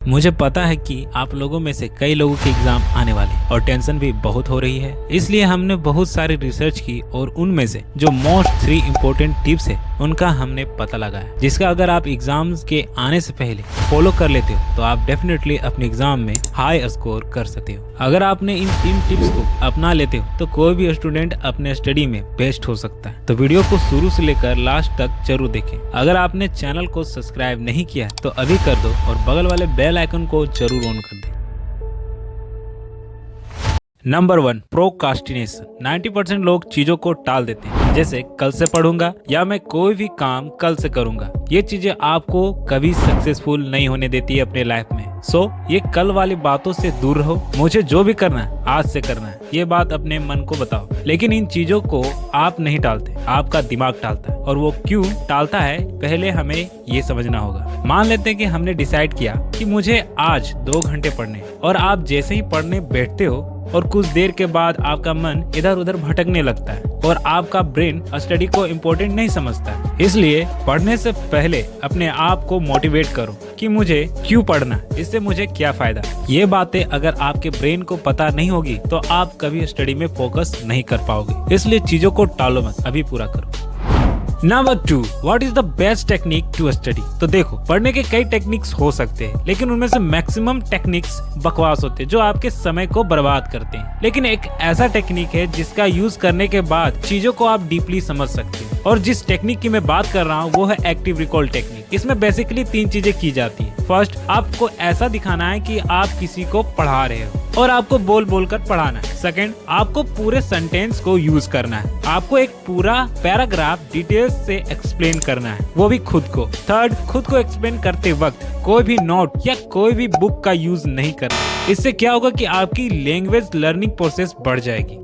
मुझे पता है कि आप लोगों में से कई लोगों के एग्जाम आने वाले हैं और टेंशन भी बहुत हो रही है। इसलिए हमने बहुत सारी रिसर्च की और उनमें से जो मोस्ट 3 इम्पोर्टेंट टिप्स है उनका हमने पता लगाया, जिसका अगर आप एग्जाम्स के आने से पहले फॉलो कर लेते हो तो आप डेफिनेटली अपने एग्जाम में हाई स्कोर कर सकते हो। अगर आपने इन 3 टिप्स को अपना लेते हो तो कोई भी स्टूडेंट अपने स्टडी में बेस्ट हो सकता है। तो वीडियो को शुरू से लेकर लास्ट तक जरूर देखें। अगर आपने चैनल को सब्सक्राइब नहीं किया तो अभी कर दो और बगल वाले बेल आइकन को जरूर ऑन कर दें। Number 1, procrastination. 90% लोग चीजों को टाल देते हैं, जैसे कल से पढ़ूंगा या मैं कोई भी काम कल से करूंगा। ये चीजें आपको कभी सक्सेसफुल नहीं होने देती है अपने लाइफ में। ये कल वाली बातों से दूर रहो। मुझे जो भी करना है आज से करना है, ये बात अपने मन को बताओ। लेकिन इन चीजों को आप नहीं टालते, आपका दिमाग टालता है। और वो क्यों टालता है पहले हमें ये समझना होगा। मान लेते हैं कि हमने डिसाइड किया कि मुझे आज 2 घंटे पढ़ने, और आप जैसे ही पढ़ने बैठते हो और कुछ देर के बाद आपका मन इधर उधर भटकने लगता है और आपका ब्रेन स्टडी को इम्पोर्टेंट नहीं समझता है। इसलिए पढ़ने से पहले अपने आप को मोटिवेट करो कि मुझे क्यों पढ़ना, इससे मुझे क्या फायदा। ये बातें अगर आपके ब्रेन को पता नहीं होगी तो आप कभी स्टडी में फोकस नहीं कर पाओगे। इसलिए चीजों को टालो मत, अभी पूरा करो। Number 2, what is the best technique to study. तो देखो, पढ़ने के कई टेक्निक्स हो सकते हैं, लेकिन उनमें से मैक्सिमम टेक्निक्स बकवास होते हैं जो आपके समय को बर्बाद करते हैं। लेकिन एक ऐसा टेक्निक है जिसका यूज करने के बाद चीजों को आप डीपली समझ सकते हो। और जिस टेक्निक की मैं बात कर रहा हूँ वो है एक्टिव रिकॉल टेक्निक। इसमें बेसिकली 3 चीजें की जाती है। फर्स्ट, आपको ऐसा दिखाना है कि आप किसी को पढ़ा रहे हो और आपको बोल बोल कर पढ़ाना है। सेकंड, आपको पूरे सेंटेंस को यूज करना है। आपको एक पूरा पैराग्राफ डिटेल्स से एक्सप्लेन करना है, वो भी खुद को। थर्ड, खुद को एक्सप्लेन करते वक्त कोई भी नोट या कोई भी बुक का यूज नहीं करना। इससे क्या होगा कि आपकी लैंग्वेज लर्निंग प्रोसेस बढ़ जाएगी।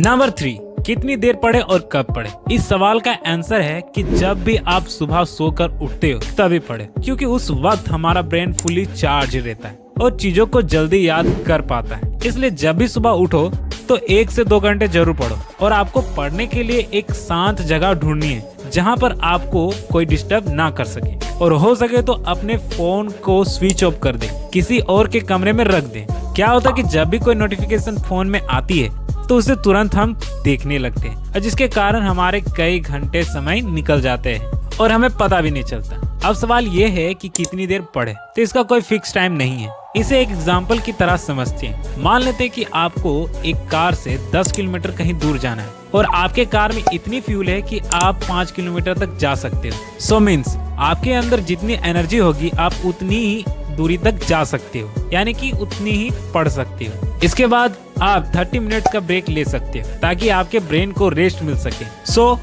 नंबर 3, कितनी देर पढ़े और कब पढ़े। इस सवाल का आंसर है कि जब भी आप सुबह सोकर उठते हो तभी पढ़े, क्योंकि उस वक्त हमारा ब्रेन फुली चार्ज रहता है और चीजों को जल्दी याद कर पाता है। इसलिए जब भी सुबह उठो तो 1 से 2 घंटे जरूर पढ़ो। और आपको पढ़ने के लिए एक शांत जगह ढूंढनी है जहाँ पर आपको कोई डिस्टर्ब ना कर सके, और हो सके तो अपने फोन को स्विच ऑफ कर दे, किसी और के कमरे में रख दे। क्या होता है कि जब भी कोई नोटिफिकेशन फोन में आती है तो उसे तुरंत हम देखने लगते हैं, और जिसके कारण हमारे कई घंटे समय निकल जाते हैं और हमें पता भी नहीं चलता। अब सवाल ये है कि कितनी देर पढ़े, तो इसका कोई फिक्स टाइम नहीं है। इसे एक एग्जाम्पल की तरह समझते हैं। मान लेते हैं कि आपको एक कार से 10 किलोमीटर कहीं दूर जाना है और आपके कार में इतनी फ्यूल है कि आप 5 किलोमीटर तक जा सकते हो। मीन्स आपके अंदर जितनी एनर्जी होगी आप उतनी ही दूरी तक जा सकते हो, यानी कि उतनी ही पढ़ सकते हो। इसके बाद आप 30 मिनट का ब्रेक ले सकते हो ताकि आपके ब्रेन को रेस्ट मिल सके।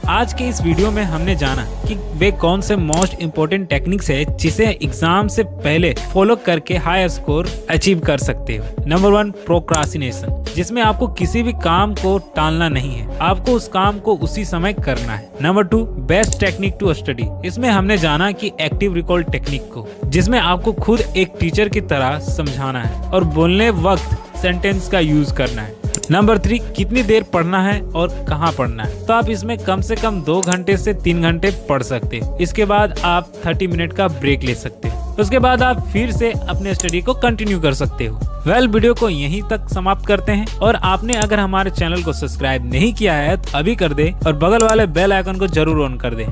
आज के इस वीडियो में हमने जाना कि वे कौन से मोस्ट इम्पोर्टेंट टेक्निक्स है जिसे एग्जाम से पहले फॉलो करके हाई स्कोर अचीव कर सकते हो। नंबर 1, प्रोक्रास्टिनेशन, जिसमें आपको किसी भी काम को टालना नहीं है, आपको उस काम को उसी समय करना है। Number 2, best technique to study. इसमें हमने जाना कि एक्टिव रिकॉल टेक्निक को, जिसमें आपको खुद एक टीचर की तरह समझाना है और बोलने वक्त सेंटेंस का यूज करना है। नंबर 3, कितनी देर पढ़ना है और कहाँ पढ़ना है। तो आप इसमें कम से कम 2 घंटे से 3 घंटे पढ़ सकते हैं। इसके बाद आप 30 मिनट का ब्रेक ले सकते हैं। उसके बाद आप फिर से अपने स्टडी को कंटिन्यू कर सकते हो। वीडियो को यहीं तक समाप्त करते हैं। और आपने अगर हमारे चैनल को सब्सक्राइब नहीं किया है तो अभी कर दे और बगल वाले बेल आइकन को जरूर ऑन कर दे।